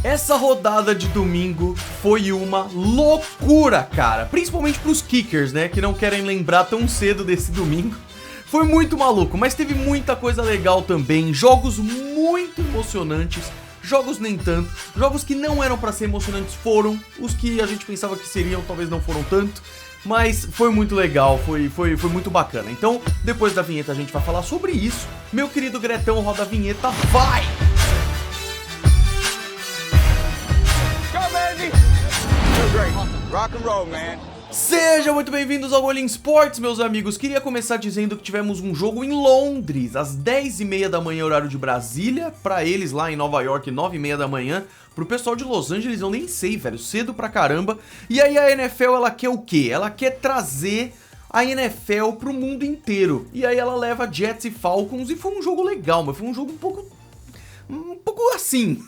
Essa rodada de domingo foi uma loucura, cara. Principalmente pros kickers, né, que não querem lembrar tão cedo desse domingo. Foi muito maluco, mas teve muita coisa legal também. Jogos muito emocionantes, jogos nem tanto. Jogos que não eram pra ser emocionantes foram. Os que a gente pensava que seriam, talvez não foram tanto. Mas foi muito legal, foi muito bacana. Então, depois da vinheta a gente vai falar sobre isso. Meu querido Gretão, roda a vinheta, vai! Rock and roll, man. Sejam muito bem-vindos ao All In Sports, meus amigos. Queria começar dizendo que tivemos um jogo em Londres, às 10h30 da manhã, horário de Brasília. Pra eles lá em Nova York, 9h30 da manhã. Pro pessoal de Los Angeles, eu nem sei, velho, cedo pra caramba. E aí a NFL, ela quer o quê? Ela quer trazer a NFL pro mundo inteiro. E aí ela leva Jets e Falcons e foi um jogo legal, mas foi um jogo um pouco assim...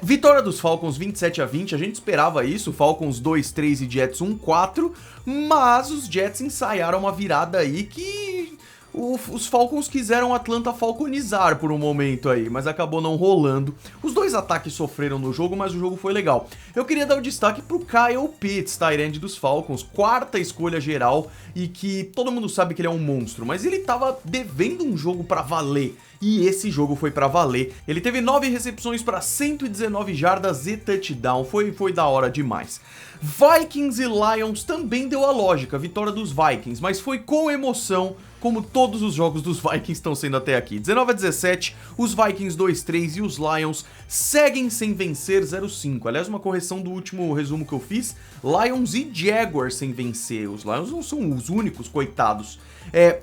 vitória dos Falcons 27-20, a gente esperava isso, Falcons 2-3 e Jets 1-4, mas os Jets ensaiaram uma virada aí que os Falcons quiseram Atlanta falconizar por um momento aí, mas acabou não rolando. Os dois ataques sofreram no jogo, mas o jogo foi legal. Eu queria dar o destaque pro Kyle Pitts, tight end dos Falcons, quarta escolha geral e que todo mundo sabe que ele é um monstro, mas ele tava devendo um jogo pra valer. E esse jogo foi pra valer. Ele teve 9 recepções para 119 jardas e touchdown. Foi da hora demais. Vikings e Lions também deu a lógica. Vitória dos Vikings, mas foi com emoção, como todos os jogos dos Vikings estão sendo até aqui. 19-17, os Vikings 2-3 e os Lions seguem sem vencer 0-5. Aliás, uma correção do último resumo que eu fiz. Lions e Jaguars sem vencer. Os Lions não são os únicos, coitados.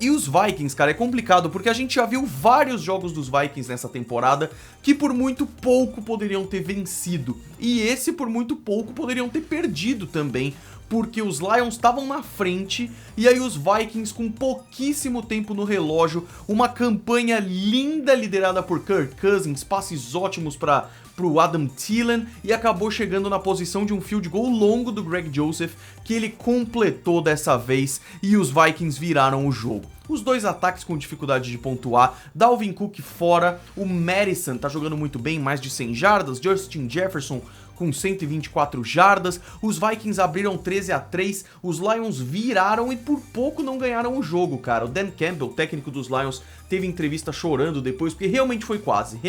E os Vikings, cara, é complicado porque a gente já viu vários jogos dos Vikings nessa temporada que por muito pouco poderiam ter vencido. E esse por muito pouco poderiam ter perdido também, porque os Lions estavam na frente e aí os Vikings com pouquíssimo tempo no relógio, uma campanha linda liderada por Kirk Cousins, passes ótimos pro Adam Thielen e acabou chegando na posição de um field goal longo do Greg Joseph, que ele completou dessa vez e os Vikings viraram o jogo. Os dois ataques com dificuldade de pontuar, Dalvin Cook fora, o Madison tá jogando muito bem, mais de 100 jardas, Justin Jefferson com 124 jardas, os Vikings abriram 13-3, os Lions viraram e por pouco não ganharam o jogo, cara. O Dan Campbell, técnico dos Lions, teve entrevista chorando depois, porque realmente foi quase,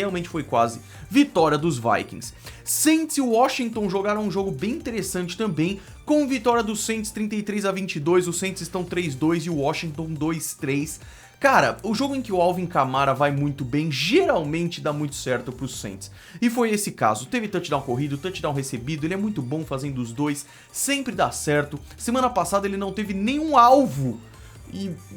vitória dos Vikings. Saints e Washington jogaram um jogo bem interessante também, com vitória dos Saints 33-22, os Saints estão 3-2 e o Washington 2-3. Cara, o jogo em que o Alvin Kamara vai muito bem, geralmente dá muito certo pros Saints. E foi esse caso, teve touchdown corrido, touchdown recebido, ele é muito bom fazendo os dois, sempre dá certo. Semana passada ele não teve nenhum alvo.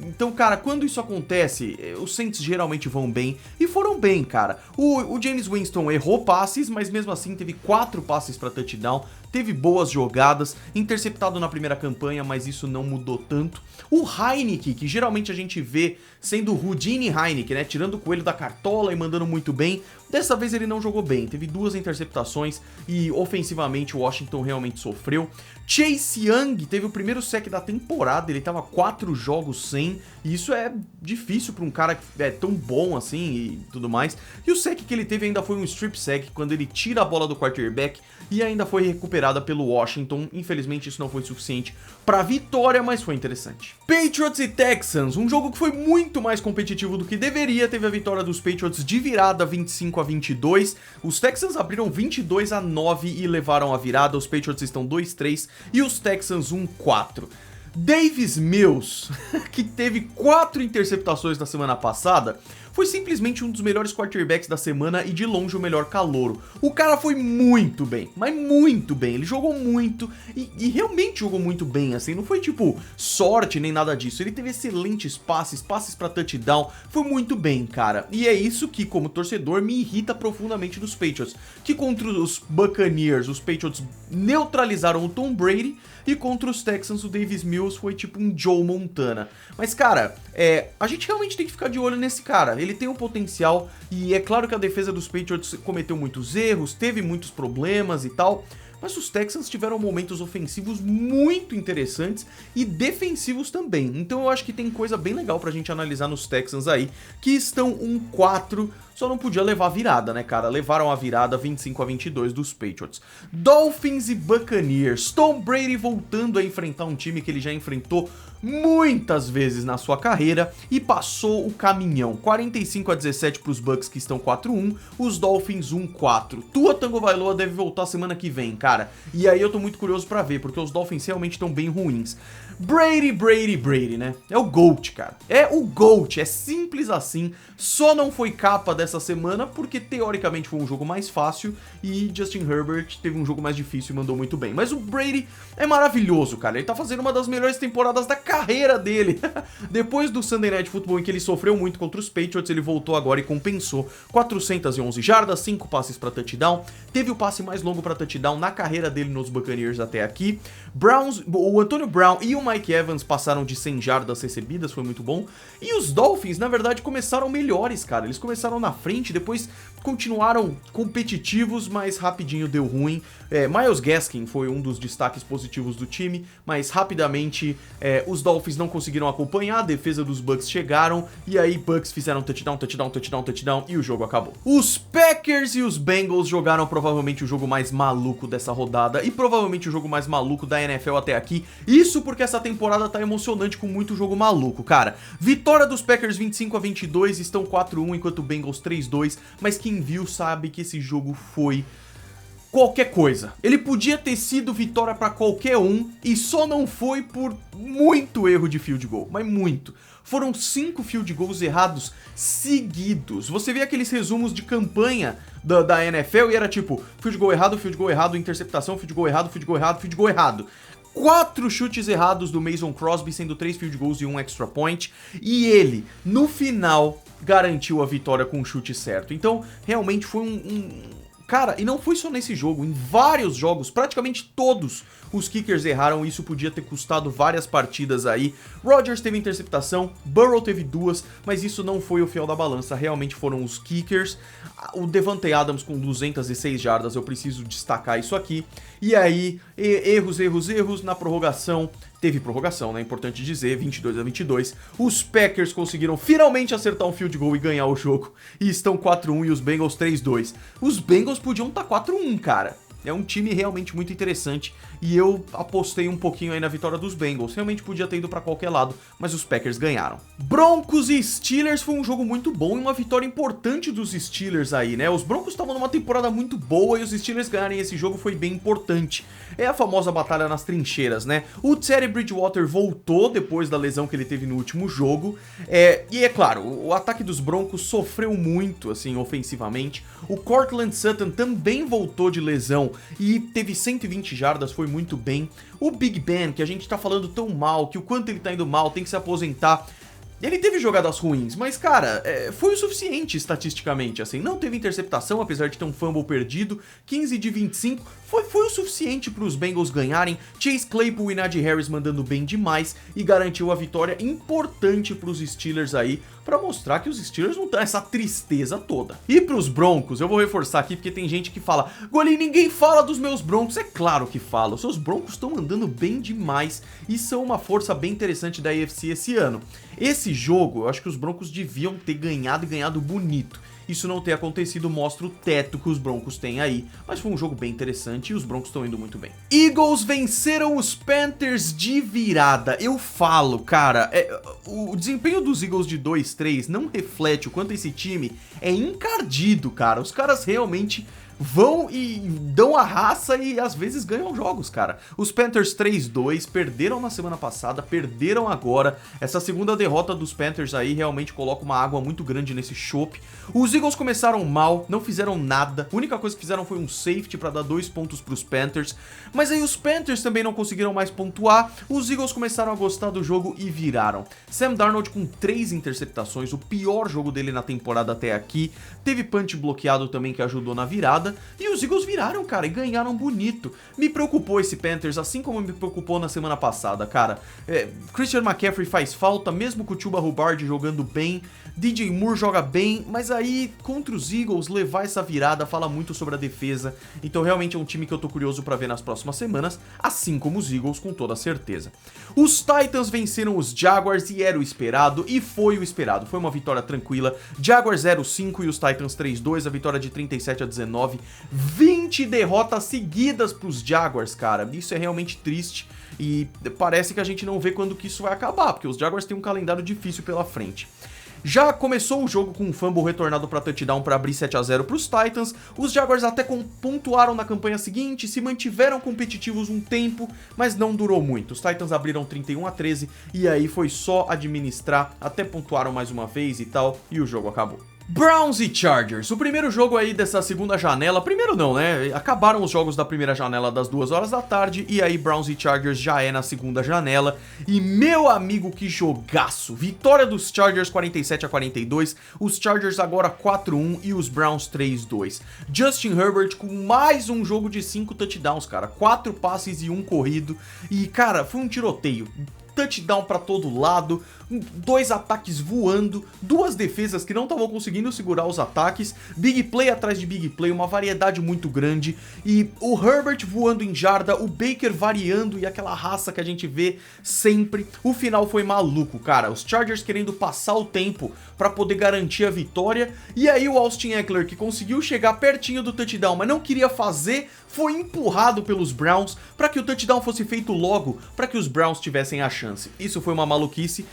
Então, cara, quando isso acontece, os Saints geralmente vão bem, e foram bem, cara. O James Winston errou passes, mas mesmo assim teve 4 passes para touchdown, teve boas jogadas, interceptado na primeira campanha, mas isso não mudou tanto. O Heineke, que geralmente a gente vê sendo o Houdini Heineke, né, tirando o coelho da cartola e mandando muito bem, dessa vez ele não jogou bem, teve 2 interceptações e ofensivamente o Washington realmente sofreu. Chase Young teve o primeiro sack da temporada, ele tava 4 jogos sem, e isso é difícil pra um cara que é tão bom assim e tudo mais. E o sack que ele teve ainda foi um strip sack, quando ele tira a bola do quarterback e ainda foi recuperada pelo Washington. Infelizmente isso não foi suficiente pra vitória, mas foi interessante. Patriots e Texans, um jogo que foi muito mais competitivo do que deveria, teve a vitória dos Patriots de virada 25-22, os Texans abriram 22-9 e levaram a virada, os Patriots estão 2-3 e os Texans 1-4. Davis Mills, que teve 4 interceptações na semana passada, foi simplesmente um dos melhores quarterbacks da semana e de longe o melhor calouro. O cara foi muito bem, mas muito bem, ele jogou muito e realmente jogou muito bem, assim, não foi tipo sorte nem nada disso, ele teve excelentes passes pra touchdown, foi muito bem, cara. E é isso que, como torcedor, me irrita profundamente dos Patriots, que contra os Buccaneers, os Patriots neutralizaram o Tom Brady, e contra os Texans o Davis Mills foi tipo um Joe Montana. Mas, cara, a gente realmente tem que ficar de olho nesse cara. Ele tem um potencial e é claro que a defesa dos Patriots cometeu muitos erros, teve muitos problemas e tal, mas os Texans tiveram momentos ofensivos muito interessantes e defensivos também. Então eu acho que tem coisa bem legal pra gente analisar nos Texans aí, que estão 1-4, só não podia levar a virada, né, cara? Levaram a virada 25-22 dos Patriots. Dolphins e Buccaneers. Tom Brady voltando a enfrentar um time que ele já enfrentou muitas vezes na sua carreira e passou o caminhão. 45-17 para os Bucks, que estão 4-1, os Dolphins 1-4. Tua Tagovailoa deve voltar semana que vem, cara. E aí eu tô muito curioso pra ver, porque os Dolphins realmente estão bem ruins. Brady, né? É o GOAT, cara. É o GOAT, é simples assim. Só não foi capa dessa semana porque teoricamente foi um jogo mais fácil e Justin Herbert teve um jogo mais difícil e mandou muito bem. Mas o Brady é maravilhoso, cara. Ele tá fazendo uma das melhores temporadas da carreira dele. Depois do Sunday Night Football, em que ele sofreu muito contra os Patriots, ele voltou agora e compensou. 411 jardas, 5 passes pra touchdown. Teve o passe mais longo pra touchdown na carreira dele nos Buccaneers até aqui. O Antonio Brown e o Mike Evans passaram de 100 jardas recebidas, foi muito bom. E os Dolphins, na verdade, começaram melhores, cara. Eles começaram na frente, depois continuaram competitivos, mas rapidinho deu ruim. Myles Gaskin foi um dos destaques positivos do time, mas rapidamente os Dolphins não conseguiram acompanhar, a defesa dos Bucks chegaram, e aí Bucks fizeram touchdown e o jogo acabou. Os Packers e os Bengals jogaram provavelmente o jogo mais maluco dessa rodada, e provavelmente o jogo mais maluco da NFL até aqui. Isso porque essa temporada tá emocionante com muito jogo maluco, cara. Vitória dos Packers 25-22, estão 4-1 enquanto o Bengals 3-2, mas quem viu sabe que esse jogo foi qualquer coisa. Ele podia ter sido vitória pra qualquer um e só não foi por muito erro de field goal, mas muito. Foram 5 field goals errados seguidos. Você vê aqueles resumos de campanha da NFL e era tipo, field goal errado, interceptação, field goal errado, field goal errado, field goal errado. 4 chutes errados do Mason Crosby, sendo 3 field goals e 1 extra point. E ele, no final, garantiu a vitória com o chute certo. Então, realmente foi Cara, e não foi só nesse jogo, em vários jogos, praticamente todos os kickers erraram, e isso podia ter custado várias partidas aí. Rodgers teve interceptação, Burrow teve 2, mas isso não foi o fiel da balança, realmente foram os kickers. O Devante Adams com 206 jardas, eu preciso destacar isso aqui. E aí, erros, na prorrogação. Teve prorrogação, né? Importante dizer, 22-22. Os Packers conseguiram finalmente acertar um field goal e ganhar o jogo. E estão 4-1 e os Bengals 3-2. Os Bengals podiam estar 4-1, cara. É um time realmente muito interessante e eu apostei um pouquinho aí na vitória dos Bengals. Realmente podia ter ido pra qualquer lado, mas os Packers ganharam. Broncos e Steelers foi um jogo muito bom e uma vitória importante dos Steelers aí, né? Os Broncos estavam numa temporada muito boa e os Steelers ganharem esse jogo foi bem importante. É a famosa batalha nas trincheiras, né? O Teddy Bridgewater voltou depois da lesão que ele teve no último jogo. E é claro, o ataque dos Broncos sofreu muito, assim, ofensivamente. O Courtland Sutton também voltou de lesão e teve 120 jardas, foi muito bem. O Big Ben, que a gente tá falando tão mal, que o quanto ele tá indo mal, tem que se aposentar. Ele teve jogadas ruins, mas, cara, foi o suficiente estatisticamente, assim. Não teve interceptação, apesar de ter um fumble perdido. 15 de 25, foi o suficiente para os Bengals ganharem. Chase Claypool e Najee Harris mandando bem demais e garantiu a vitória importante para os Steelers aí, para mostrar que os Steelers não estão essa tristeza toda. E para os Broncos, eu vou reforçar aqui porque tem gente que fala: Golim, ninguém fala dos meus Broncos. É claro que fala, os seus Broncos estão andando bem demais e são uma força bem interessante da AFC esse ano. Esse jogo, eu acho que os Broncos deviam ter ganhado e ganhado bonito. Isso não ter acontecido mostra o teto que os Broncos têm aí, mas foi um jogo bem interessante e os Broncos estão indo muito bem. Eagles venceram os Panthers de virada. Eu falo, cara, o desempenho dos Eagles de 2-3 não reflete o quanto esse time é encardido, cara. Os caras realmente vão e dão a raça e às vezes ganham jogos, cara. Os Panthers 3-2, perderam na semana passada, perderam agora. Essa segunda derrota dos Panthers aí realmente coloca uma água muito grande nesse chope. Os Eagles começaram mal, não fizeram nada. A única coisa que fizeram foi um safety pra dar 2 pontos pros Panthers. Mas aí os Panthers também não conseguiram mais pontuar. Os Eagles começaram a gostar do jogo e viraram. Sam Darnold com 3 interceptações, o pior jogo dele na temporada até aqui. Teve punch bloqueado também que ajudou na virada. temporada, e os Eagles viraram, cara, e ganharam bonito. Me preocupou esse Panthers, assim como me preocupou na semana passada, cara. Christian McCaffrey faz falta, mesmo com o Chuba Hubbard jogando bem, DJ Moore joga bem, mas aí, contra os Eagles, levar essa virada fala muito sobre a defesa, então realmente é um time que eu tô curioso pra ver nas próximas semanas, assim como os Eagles, com toda certeza. Os Titans venceram os Jaguars e era o esperado, e foi o esperado, foi uma vitória tranquila, Jaguars 0-5 e os Titans 3-2, a vitória de 37-19, 20 derrotas seguidas pros Jaguars, cara, isso é realmente triste, e parece que a gente não vê quando que isso vai acabar, porque os Jaguars têm um calendário difícil pela frente. Já começou o jogo com um fumble retornado para touchdown para abrir 7-0 para os Titans, os Jaguars até pontuaram na campanha seguinte, se mantiveram competitivos um tempo, mas não durou muito. Os Titans abriram 31-13 e aí foi só administrar, até pontuaram mais uma vez e tal, e o jogo acabou. Browns e Chargers, o primeiro jogo aí dessa segunda janela, primeiro não, né, acabaram os jogos da primeira janela das 2 horas da tarde e aí Browns e Chargers já é na segunda janela e meu amigo, que jogaço, vitória dos Chargers 47-42, os Chargers agora 4-1 e os Browns 3-2, Justin Herbert com mais um jogo de 5 touchdowns, cara, 4 passes e 1 corrido e cara, foi um tiroteio. Touchdown pra todo lado, 2 ataques voando, 2 defesas que não estavam conseguindo segurar os ataques, big play atrás de big play, uma variedade muito grande, e o Herbert voando em jarda, o Baker variando e aquela raça que a gente vê sempre. O final foi maluco, cara, os Chargers querendo passar o tempo pra poder garantir a vitória, e aí o Austin Ekeler, que conseguiu chegar pertinho do touchdown, mas não queria fazer, foi empurrado pelos Browns para que o touchdown fosse feito logo, para que os Browns tivessem a chance. Isso foi uma maluquice.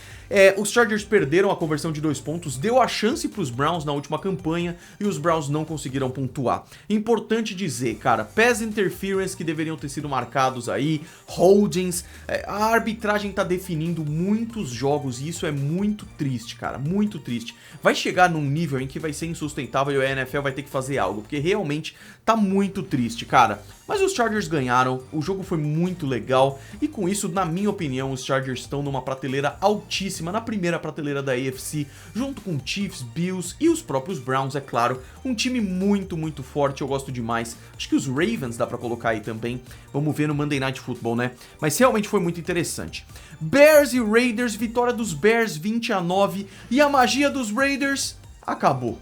Os Chargers perderam a conversão de 2 pontos, deu a chance para os Browns na última campanha e os Browns não conseguiram pontuar. Importante dizer, cara, pass interference que deveriam ter sido marcados aí, holdings, a arbitragem tá definindo muitos jogos e isso é muito triste, cara, muito triste. Vai chegar num nível em que vai ser insustentável e a NFL vai ter que fazer algo, porque realmente tá muito triste, cara. Mas os Chargers ganharam, o jogo foi muito legal e com isso, na minha opinião, os Chargers estão numa prateleira altíssima, na primeira prateleira da AFC, junto com Chiefs, Bills e os próprios Browns, é claro. Um time muito, muito forte, eu gosto demais. Acho que os Ravens dá pra colocar aí também, vamos ver no Monday Night Football, né? Mas realmente foi muito interessante. Bears e Raiders, vitória dos Bears 20-9 e a magia dos Raiders acabou.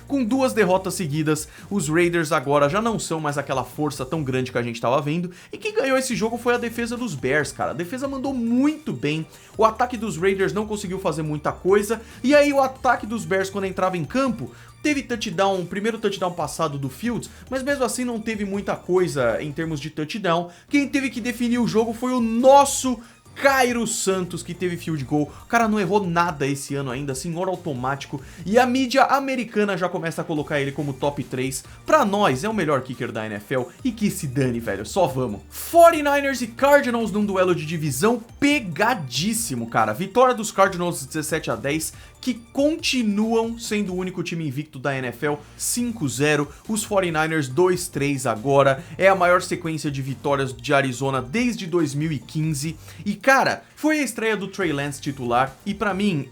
Com 2 derrotas seguidas, os Raiders agora já não são mais aquela força tão grande que a gente estava vendo, e quem ganhou esse jogo foi a defesa dos Bears, cara. A defesa mandou muito bem, o ataque dos Raiders não conseguiu fazer muita coisa, e aí o ataque dos Bears, quando entrava em campo, teve touchdown, o primeiro touchdown passado do Fields, mas mesmo assim não teve muita coisa em termos de touchdown. Quem teve que definir o jogo foi o nosso Cairo Santos, que teve field goal. O cara não errou nada esse ano ainda, senhor automático, e a mídia americana já começa a colocar ele como top 3. Pra nós, é o melhor kicker da NFL, e que se dane, velho, só vamos. 49ers e Cardinals num duelo de divisão pegadíssimo, cara. Vitória dos Cardinals 17-10, que continuam sendo o único time invicto da NFL, 5-0, os 49ers 2-3 agora, é a maior sequência de vitórias de Arizona desde 2015, e cara, foi a estreia do Trey Lance titular, e pra mim,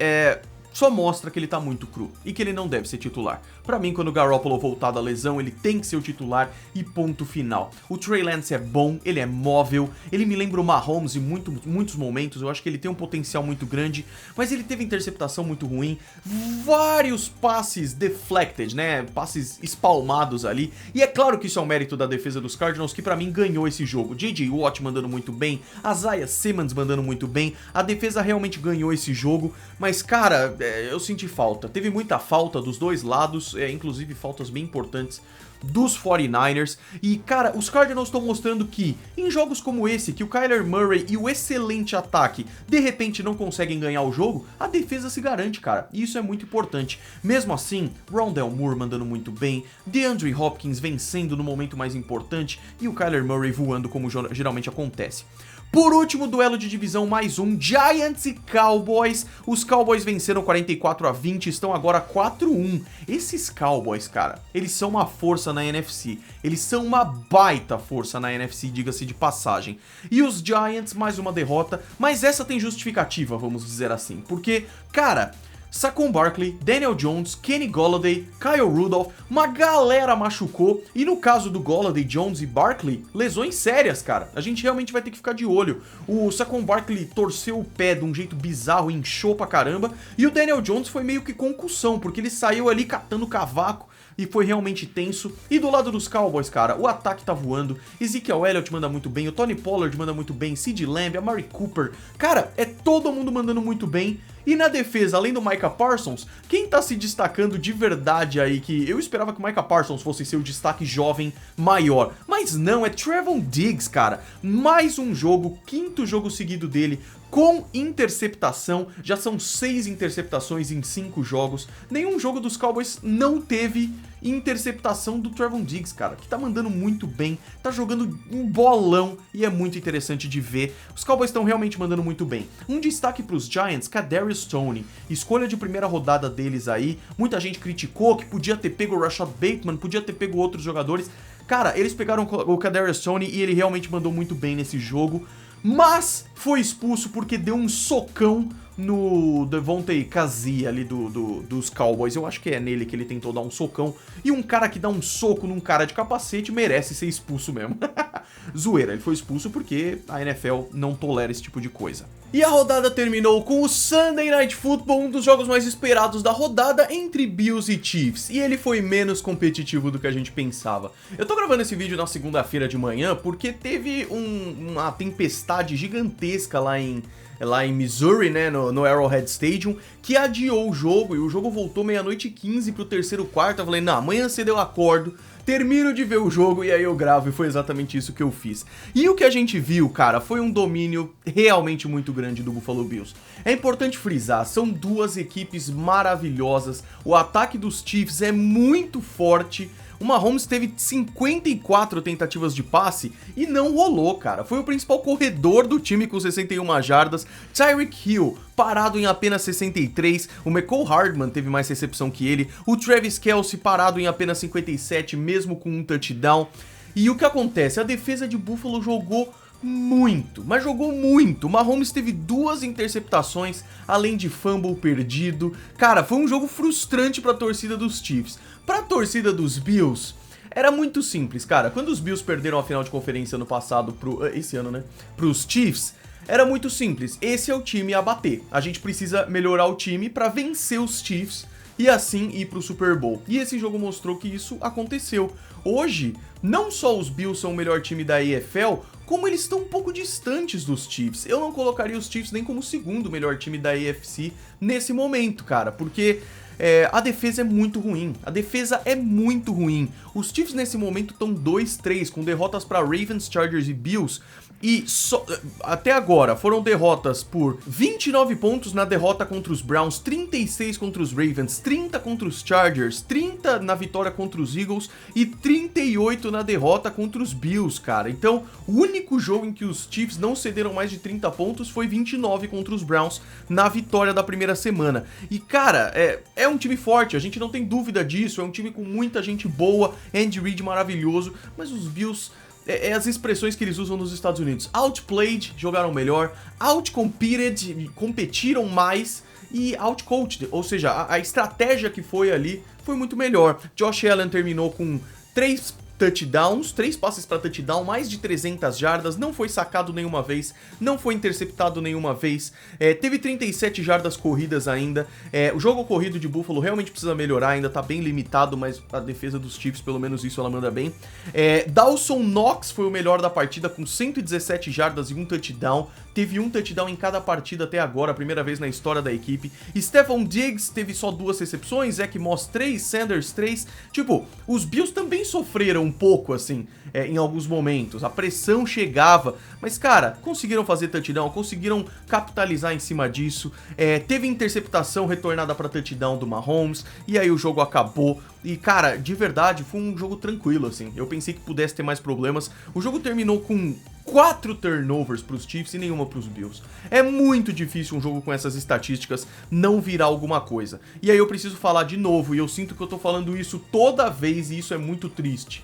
só mostra que ele tá muito cru e que ele não deve ser titular. Pra mim, quando o Garoppolo voltar da lesão, ele tem que ser o titular e ponto final. O Trey Lance é bom, ele é móvel, ele me lembra o Mahomes em muitos momentos, eu acho que ele tem um potencial muito grande, mas ele teve interceptação muito ruim, vários passes deflected, né, passes espalmados ali, e é claro que isso é um mérito da defesa dos Cardinals, que pra mim ganhou esse jogo. J.J. Watt mandando muito bem, Isaiah Simmons mandando muito bem, a defesa realmente ganhou esse jogo, mas cara, eu senti falta, teve muita falta dos dois lados, inclusive faltas bem importantes dos 49ers, e cara, os Cardinals estão mostrando que em jogos como esse, que o Kyler Murray e o excelente ataque de repente não conseguem ganhar o jogo, a defesa se garante, cara, e isso é muito importante. Mesmo assim, Rondale Moore mandando muito bem, DeAndre Hopkins vencendo no momento mais importante e o Kyler Murray voando como geralmente acontece. Por último, duelo de divisão mais um, Giants e Cowboys. Os Cowboys venceram 44-20, estão agora 4-1. Esses Cowboys, cara, eles são uma força na NFC. Eles são uma baita força na NFC, diga-se de passagem. E os Giants, mais uma derrota, mas essa tem justificativa, vamos dizer assim. Porque, cara, Saquon Barkley, Daniel Jones, Kenny Golladay, Kyle Rudolph, uma galera machucou, e no caso do Golladay, Jones e Barkley, lesões sérias, cara. A gente realmente vai ter que ficar de olho. O Saquon Barkley torceu o pé de um jeito bizarro, inchou pra caramba, e o Daniel Jones foi meio que concussão, porque ele saiu ali catando cavaco, e foi realmente tenso. E do lado dos Cowboys, cara, o ataque tá voando, Ezekiel Elliott manda muito bem, o Tony Pollard manda muito bem, CeeDee Lamb, a Amari Cooper, cara, é todo mundo mandando muito bem. E na defesa, além do Micah Parsons, quem tá se destacando de verdade aí, que eu esperava que o Micah Parsons fosse ser o destaque jovem maior, mas não, é Trevon Diggs, cara. Mais um jogo, 5º jogo seguido dele, com interceptação, já são 6 interceptações em 5 jogos. Nenhum jogo dos Cowboys não teve interceptação do Trevon Diggs, cara, que tá mandando muito bem, tá jogando um bolão e é muito interessante de ver. Os Cowboys estão realmente mandando muito bem. Um destaque pros Giants, Kadarius Toney, escolha de primeira rodada deles aí, muita gente criticou que podia ter pego o Rashad Bateman, podia ter pego outros jogadores. Cara, eles pegaram o Kadarius Toney e ele realmente mandou muito bem nesse jogo, mas foi expulso porque deu um socão no Devontae Kazee ali dos Cowboys. Eu acho que é nele que ele tentou dar um socão. E um cara que dá um soco num cara de capacete merece ser expulso mesmo. Zoeira, ele foi expulso porque a NFL não tolera esse tipo de coisa. E a rodada terminou com o Sunday Night Football, um dos jogos mais esperados da rodada entre Bills e Chiefs. E ele foi menos competitivo do que a gente pensava. Eu tô gravando esse vídeo na segunda-feira de manhã porque teve uma tempestade gigantesca lá em Missouri, né, no Arrowhead Stadium, que adiou o jogo, e o jogo voltou 00:15 pro terceiro quarto. Eu falei, não, amanhã cedo eu acordo, termino de ver o jogo e aí eu gravo, e foi exatamente isso que eu fiz. E o que a gente viu, cara, foi um domínio realmente muito grande do Buffalo Bills. É importante frisar, são duas equipes maravilhosas, o ataque dos Chiefs é muito forte. O Mahomes teve 54 tentativas de passe e não rolou, cara. Foi o principal corredor do time com 61 jardas. Tyreek Hill parado em apenas 63. O Mecole Hardman teve mais recepção que ele. O Travis Kelce parado em apenas 57, mesmo com um touchdown. E o que acontece? A defesa de Buffalo jogou muito, mas jogou muito. O Mahomes teve 2 interceptações, além de fumble perdido. Cara, foi um jogo frustrante pra torcida dos Chiefs. Pra torcida dos Bills, era muito simples, cara. Quando os Bills perderam a final de conferência no passado, esse ano, né, pros Chiefs, era muito simples. Esse é o time a bater. A gente precisa melhorar o time pra vencer os Chiefs e assim ir pro Super Bowl. E esse jogo mostrou que isso aconteceu. Hoje, não só os Bills são o melhor time da EFL, como eles estão um pouco distantes dos Chiefs. Eu não colocaria os Chiefs nem como o segundo melhor time da AFC nesse momento, cara, porque a defesa é muito ruim. A defesa é muito ruim. Os Chiefs nesse momento estão 2-3, com derrotas para Ravens, Chargers e Bills. E até agora foram derrotas por 29 pontos na derrota contra os Browns, 36 contra os Ravens, 30 contra os Chargers, 30 na vitória contra os Eagles e 38 na derrota contra os Bills, cara. Então, o único jogo em que os Chiefs não cederam mais de 30 pontos foi 29 contra os Browns na vitória da primeira semana. E, cara, é um time forte, a gente não tem dúvida disso, é um time com muita gente boa, Andy Reid maravilhoso, mas os Bills... as expressões que eles usam nos Estados Unidos. Outplayed, jogaram melhor. Outcompeted, competiram mais. E outcoached, ou seja, a estratégia que foi ali foi muito melhor. Josh Allen terminou com 3 touchdowns, 3 passes para touchdown, mais de 300 jardas, não foi sacado nenhuma vez, não foi interceptado nenhuma vez, teve 37 jardas corridas ainda. O jogo corrido de Buffalo realmente precisa melhorar, ainda tá bem limitado, mas a defesa dos Chiefs, pelo menos isso ela manda bem. Dawson Knox foi o melhor da partida, com 117 jardas e um touchdown, teve um touchdown em cada partida até agora, a primeira vez na história da equipe. Stephon Diggs teve só 2 recepções, Zach Moss 3, Sanders 3, tipo, os Bills também sofreram um pouco, assim, em alguns momentos, a pressão chegava, mas, cara, conseguiram fazer touchdown, conseguiram capitalizar em cima disso, teve interceptação retornada para touchdown do Mahomes, e aí o jogo acabou, e, cara, de verdade, foi um jogo tranquilo, assim, eu pensei que pudesse ter mais problemas. O jogo terminou com 4 turnovers pros Chiefs e nenhuma pros Bills. É muito difícil um jogo com essas estatísticas não virar alguma coisa. E aí eu preciso falar de novo, e eu sinto que eu tô falando isso toda vez, e isso é muito triste.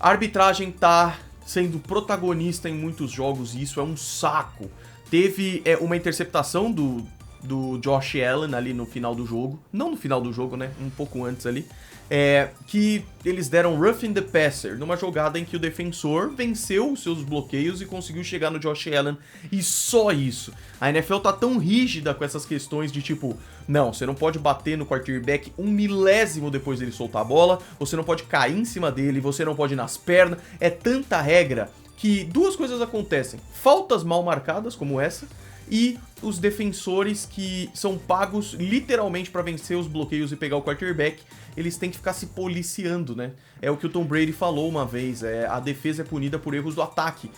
A arbitragem tá sendo protagonista em muitos jogos, e isso é um saco. Teve uma interceptação do Josh Allen ali no final do jogo. Não no final do jogo, né? Um pouco antes ali. Que eles deram roughing the passer, numa jogada em que o defensor venceu os seus bloqueios e conseguiu chegar no Josh Allen, e só isso. A NFL tá tão rígida com essas questões de tipo, não, você não pode bater no quarterback 1 milésimo depois dele soltar a bola, você não pode cair em cima dele, você não pode ir nas pernas, é tanta regra que duas coisas acontecem: faltas mal marcadas como essa, e os defensores que são pagos literalmente pra vencer os bloqueios e pegar o quarterback, eles têm que ficar se policiando, né? É o que o Tom Brady falou uma vez, a defesa é punida por erros do ataque.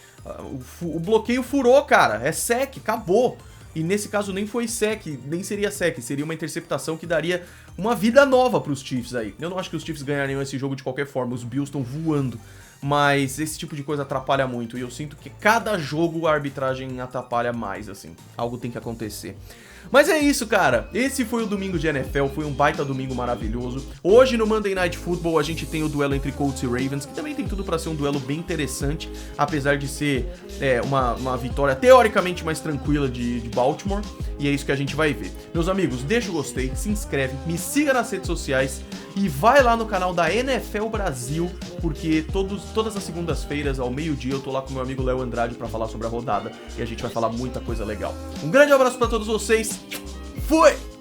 O bloqueio furou, cara, é sec, acabou. E nesse caso nem foi sec, nem seria sec, seria uma interceptação que daria uma vida nova pros Chiefs aí. Eu não acho que os Chiefs ganhariam esse jogo de qualquer forma, os Bills estão voando. Mas esse tipo de coisa atrapalha muito, e eu sinto que cada jogo a arbitragem atrapalha mais, assim. Algo tem que acontecer. Mas é isso, cara. Esse foi o domingo de NFL, foi um baita domingo maravilhoso. Hoje no Monday Night Football a gente tem o duelo entre Colts e Ravens, que também tem tudo pra ser um duelo bem interessante, apesar de ser uma vitória teoricamente mais tranquila de Baltimore. E é isso que a gente vai ver. Meus amigos, deixa o gostei, se inscreve, me siga nas redes sociais e vai lá no canal da NFL Brasil, porque todas as segundas-feiras ao meio-dia eu tô lá com meu amigo Léo Andrade pra falar sobre a rodada e a gente vai falar muita coisa legal. Um grande abraço pra todos vocês, fui!